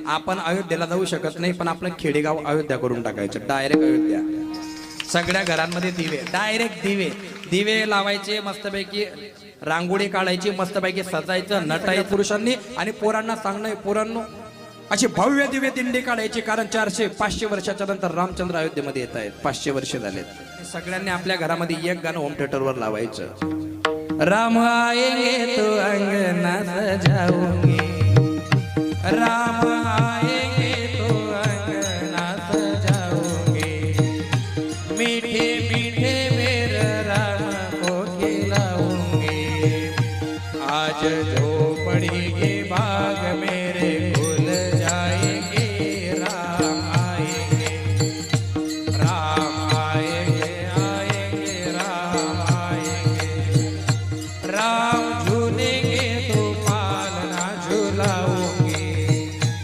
आपण अयोध्येला जाऊ शकत नाही, पण आपलं खेडेगाव अयोध्या करून टाकायचं, डायरेक्ट अयोध्या. सगळ्या घरांमध्ये दिवे, डायरेक्ट दिवे दिवे लावायचे, मस्तपैकी रांगोळी काढायची, मस्तपैकी सजायचं, नटायचं पुरुषांनी. आणि पोरांना सांगणं, पोरांनो अशी भव्य दिव्य दिंडी काढायची, कारण 400-500 वर्षाच्या नंतर रामचंद्र अयोध्येमध्ये येत आहेत. 500 वर्ष झालेत. सगळ्यांनी आपल्या घरामध्ये एक गाणं होम थिएटरवर लावायचं. राम आएंगे तो अंगना सजाऊंगे, राम आएंगे